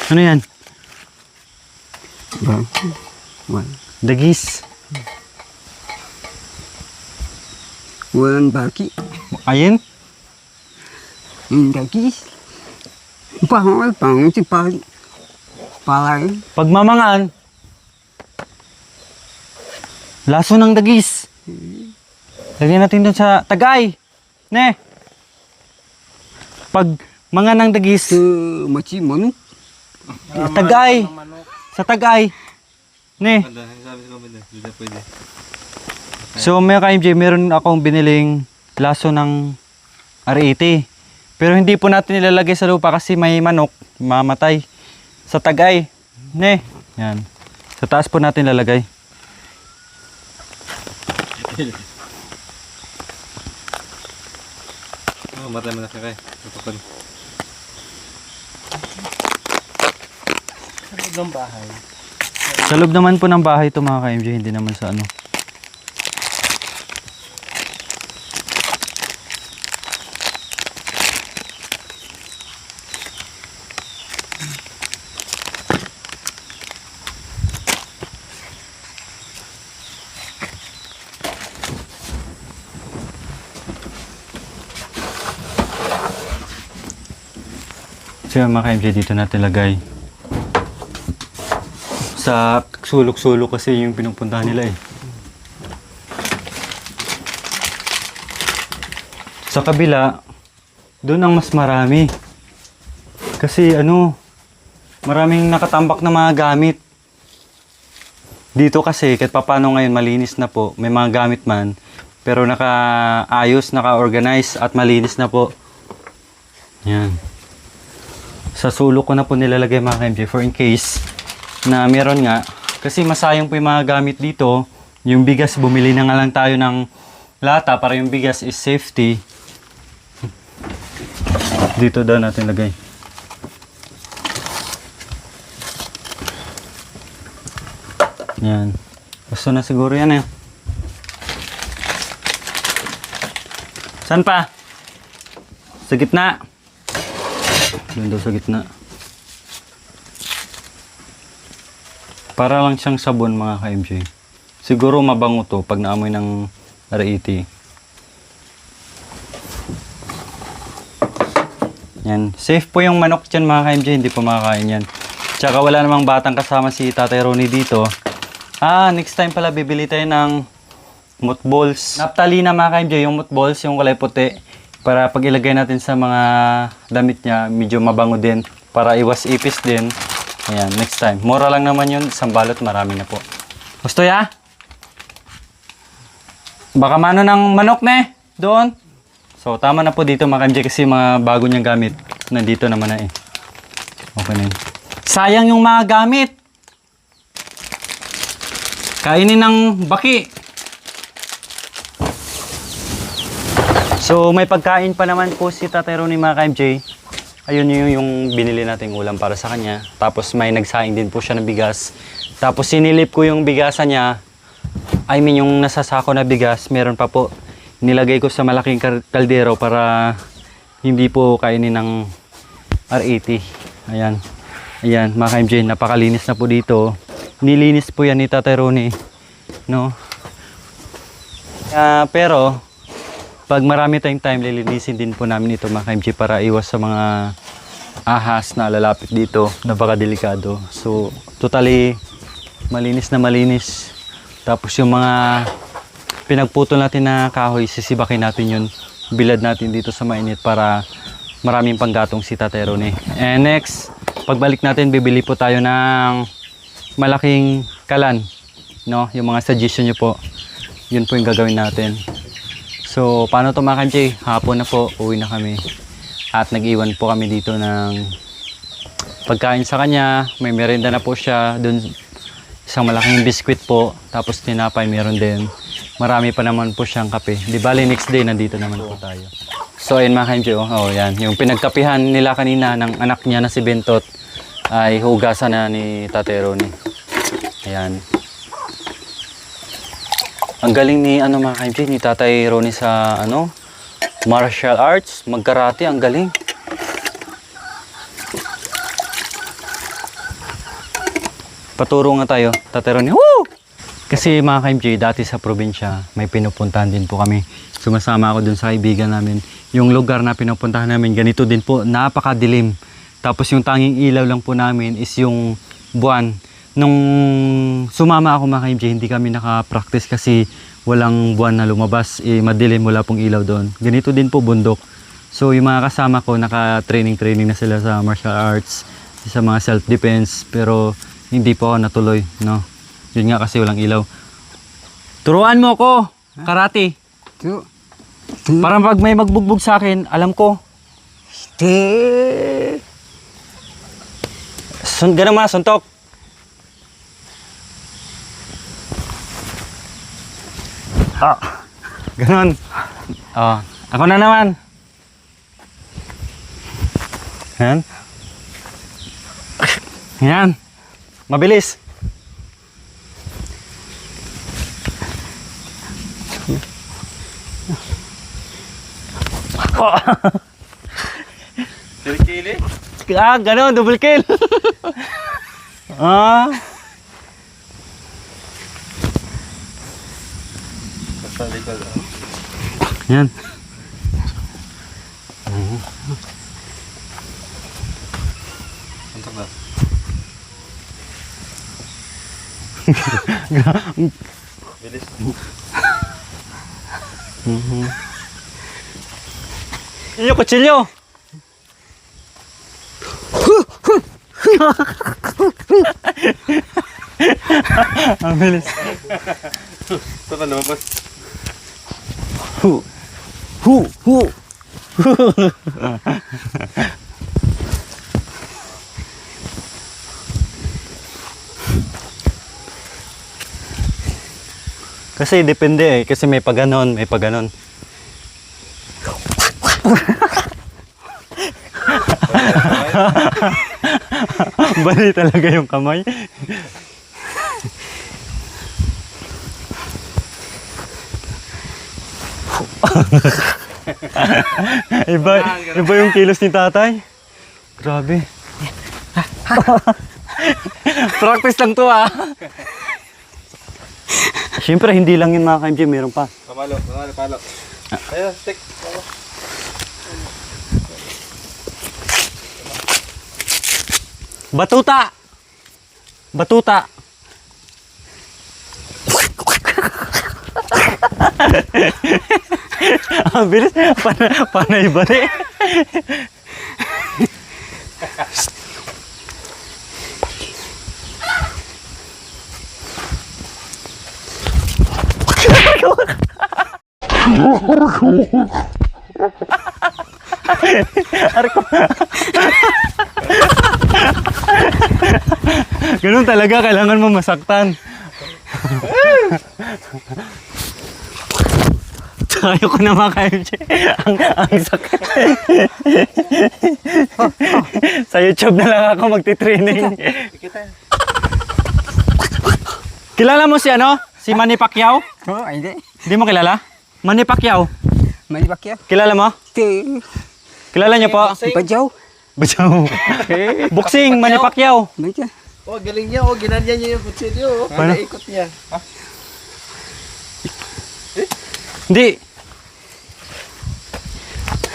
Ano yan? Wala. Dagis. Walang baki. Ayun? Yung dagis. Pangal si pali. Palay. Pagmamangan. Laso ng dagis. Lagyan natin dun sa tagay. Ne. Pag mga ng dagis. Sa machi manok. Tagay. Sa tagay. Ne. So may ka-MJ, meron akong biniling laso ng R80. Pero hindi po natin ilalagay sa lupa kasi may manok, mamatay. Sa tagay. Ne. Yan. Sa taas po natin lalagay. Matay mo na siya kay. Tutupad. Sa loob ng bahay. Sa loob naman po ng bahay ito mga ka-MJ, hindi naman sa ano. So yung mga ka-MJ, dito natin lagay. Sa sulok-sulok kasi yung pinupuntahan nila eh. Sa kabila, doon ang mas marami. Kasi ano, maraming nakatambak na mga gamit. Dito kasi, kahit papano ngayon malinis na po, may mga gamit man, pero nakaayos, naka-organize at malinis na po. Yan. Sa sulok ko na po nilalagay mga ka-MJ for in case na meron nga. Kasi masayang po yung mga gamit dito. Yung bigas, bumili na nga lang tayo ng lata para yung bigas is safety. Dito daw natin lagay. Yan. Gusto na siguro yan eh. Saan pa? Sa gitna. Doon daw sa gitna. Para lang siyang sabon mga ka-MJ. Siguro mabango to pag naamoy ng R80. Yan. Safe po yung manok dyan mga ka-MJ. Hindi po makakain yan. Tsaka wala namang batang kasama si Tatay Ronnie dito. Next time pala bibili tayo ng mothballs. Naptalina mga ka-MJ, yung mothballs, yung kulay puti. Para pag ilagay natin sa mga damit niya, medyo mabango din. Para iwas ipis din. Ayan, next time. Mura lang naman yun. Isang balot, marami na po. Gusto ya? Baka mano ng manok na doon. So, tama na po dito mga ka-MJ kasi mga bago niyang gamit. Nandito naman na eh. Okay na yun. Sayang yung mga gamit. Kainin ng baki. So, may pagkain pa naman po si Tatay Ronnie mga ka-MJ. Ayun yung binili nating ulam para sa kanya. Tapos may nagsaing din po siya ng bigas. Tapos sinilip ko yung bigasan niya. I mean yung nasasako na bigas, meron pa po. Nilagay ko sa malaking kaldero para hindi po kainin ng R80. Ayan. Ayan mga ka-MJ, napakalinis na po dito. Nilinis po yan ni Tatay Ronnie. No? Pero pag marami tayong time, lilinisin din po namin ito mga ka-MJ para iwas sa mga ahas na lalapit dito na baka delikado. So, totally malinis na malinis. Tapos yung mga pinagputol natin na kahoy, sisibakin natin yun. Bilad natin dito sa mainit para maraming panggatong si Tatay Ronnie. And next, pagbalik natin, bibili po tayo ng malaking kalan. No? Yung mga suggestion nyo po, yun po yung gagawin natin. So, paano ito mga ka-MJ? Hapon na po, uwi na kami. At nag-iwan po kami dito ng pagkain sa kanya. May merienda na po siya. Doon, isang malaking biskwit po. Tapos tinapay, meron din. Marami pa naman po siyang kape. Di bali, next day, nandito naman po tayo. So, ayun mga ka-MJ. Oh, yan. Yung pinagkapihan nila kanina ng anak niya na si Bentot ay hugasan na ni Tatay Ronnie. Ayan. Ang galing ni mga ka-MJ, ni Tatay Ronnie sa martial arts, magkarate, ang galing. Paturo nga tayo. Tatero ni Woo! Kasi mga ka-MJ, dati sa probinsya, may pinupuntahan din po kami. Sumasama ako dun sa kaibigan namin. Yung lugar na pinupuntahan namin, ganito din po, napakadilim. Tapos yung tanging ilaw lang po namin is yung buwan. Nung sumama ako mga ka-MJ, hindi kami nakapractice kasi walang buwan na lumabas. Madilim, wala pong ilaw doon. Ganito din po, bundok. So yung mga kasama ko, naka-training na sila sa martial arts, sa mga self-defense, pero hindi po ako natuloy, no? Yun nga kasi walang ilaw. Turuan mo ko, karate. Tu. Para pag may magbugbog sa akin, alam ko. Te. Ganun mga suntok. Ganun. Ako na naman. Yan. Yan. Mabilis. Kili-kili. Ganun, double kill. Basta likod. Yan. Suntok na. Bilis. Yung kutsilyo. Ang bilis. Ito ka lumabas. Hu. Kasi depende eh. Kasi may paganon, may paganon. Bali talaga yung kamay. iba yung kilos ni tatay. Grabe. Practice lang to ah. Siyempre hindi lang yun mga ka-MJ, meron pa. Pamalo, palo. Ayun, stick. Batuta. Ang bilis. Panay bali. Ganun talaga, kailangan mo masaktan. Ayoko na maka-MJ. Ang sakit. Sa YouTube na lang ako magti-training. Kilala mo si ano? Si Manny Pacquiao? Oh, hindi. Hindi mo kilala? Manny Pacquiao. Mani bakya? Kilala mo? Te. Kilala niyo po? Bajaw. Bajaw. Boxing, Manny Pacquiao. Baca. Oh, galing niya. Oh, ginanyan niya yung kutsilyo. Oh. Paano? Ikot niya. Hindi.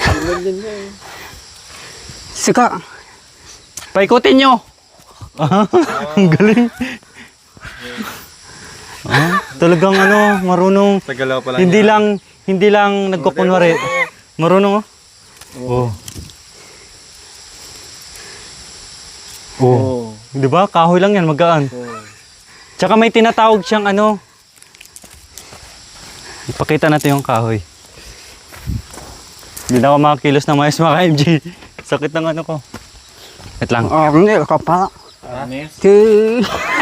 Ginanyan niya. Saka. Paikutin nyo. Ang galing. Talagang ano, marunong. Tagalaw pala Hindi lang nagkukunwari. Marunong oh. Oh. Di ba? Kahoy lang yan, magaan. Tsaka may tinatawag siyang ano. Ipakita natin yung kahoy. Hindi na ako makakilos ng mais mga MJ. Sakit ng ano ko. Wait lang. Arnel ka pala. Arnes. Te.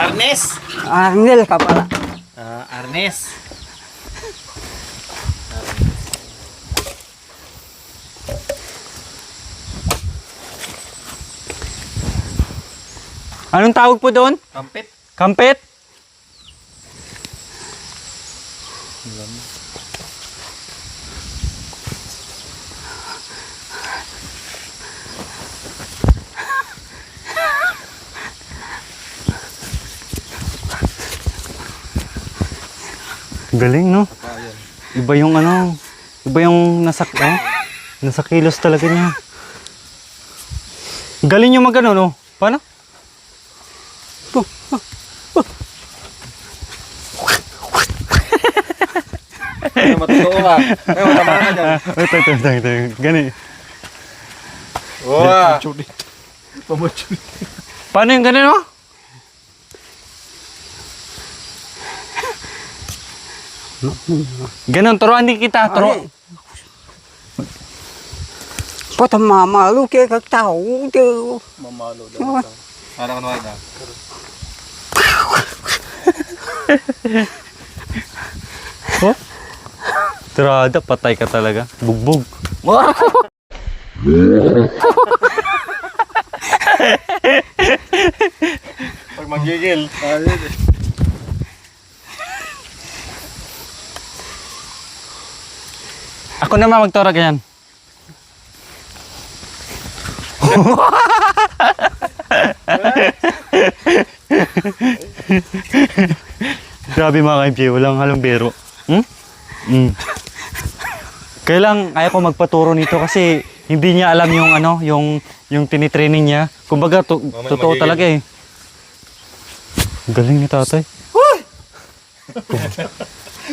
Arnes! Arnel ka pala. Arnes. Anong tawag po doon? Kampit. Kampit? Galing, no? Iba yung ano, iba yung nasa kilos talaga niya. Galing yung magano, no? Paano? Ay, matutuo ka. Ay, matama ka dyan. Ito. Gani. Wow. Pamuchuli. Paano yung ganun, no? Ganun, turuan din kita. Turo. Pata mamalu ke kag tahu tu. Mamalo daw. Ano ka naman na? Oh? Tirada, patay ka talaga. Bugbog. Pag magigil. Ako naman magtura ganyan. Grabe mga ka-MJ, walang halong biro. Kaya lang ayaw ko magpaturo nito kasi hindi niya alam yung ano, yung tinitraining niya. Kumbaga totoo magiging. talaga eh. Galing ni tatay.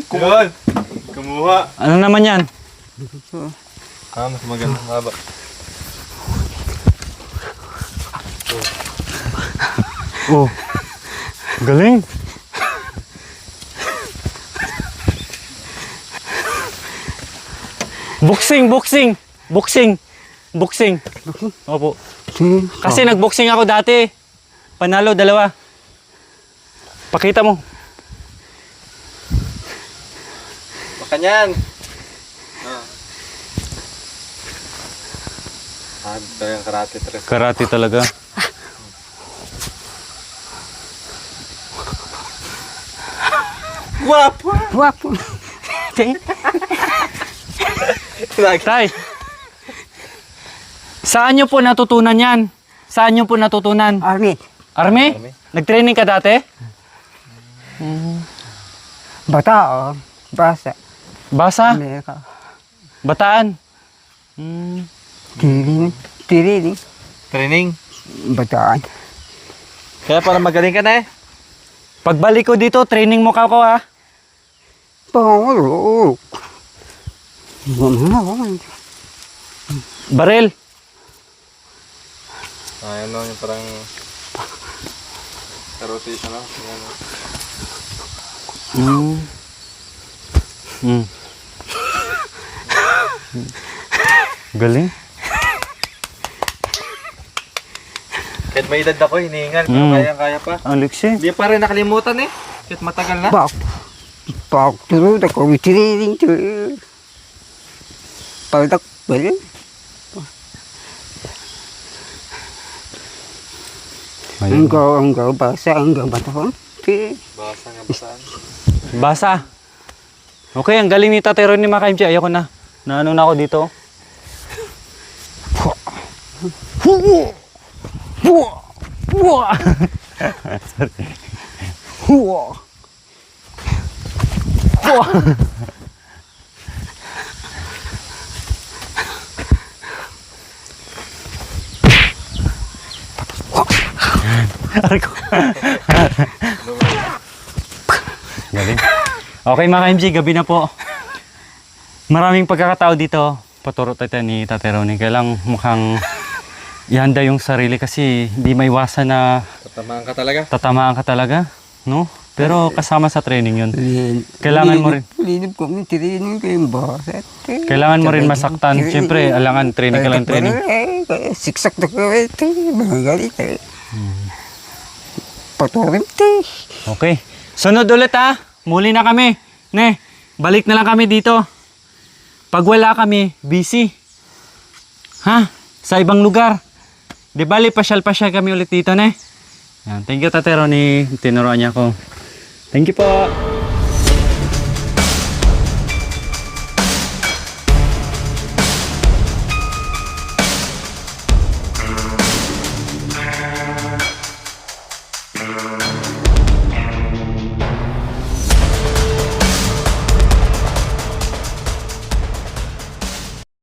Kumuha. Kumuha. Ano naman yan? Mas maganda. Haba. Oh. Galing. Boxing. Opo. Kasi nagboxing ako dati. Panalo 2. Pakita mo. Baka niyan. Ito yung karate tres. Karate talaga. Guwapo! Guapo. Tay. Saan nyo po natutunan yan? Saan nyo po natutunan? Army. Army? Nag-training ka dati? Bata oh. Basa. Basa? Mereka. Bataan? Tiriling. Training. Bataan. Kaya para magaling ka na eh. Pagbalik ko dito, training mo ka ko ha? Pangulo. Gumana. Barel. Ayan o, yung parang rotation o. Galing. Kahit may edad ako, hinihingal. Pero kaya pa. Ang liksi. Hindi pa rin nakalimutan eh. Kahit matagal na. Pak turu tak kau tiriling tu. Paldak bel. Engkau bahasa engkau batawan. Basa nga basaan. Basa. Okay, ang galing ni Tatay Ron ni mga ka-MJ. Ayoko na. Naano na ako dito. Galing. Okay mga ka-MJ, gabi na po. Maraming pagkakatao dito. Paturo tayo ni Tatay Ronnie. Kaya lang mukhang ihanda yung sarili kasi hindi maiwasan na Tatamaan ka talaga. tatamaan ka talaga. No? Pero kasama sa training yun. Kailangan mo rin. Linip ko ni tiriling kay bahasa. Kailangan mo rin masaktan. Siyempre, alangan training ka lang training. Siksak na ko ito. Magalit eh. Paturin te. Okay. Sunod ulit ha. Muli na kami. Ne, balik na lang kami dito. Pag wala kami, busy. Ha? Sa ibang lugar. Di bali, pasyal-pasyal kami ulit dito, ne? Yan. Thank you, Tatay Ronnie. Tinuruan niya ako. Thank you po.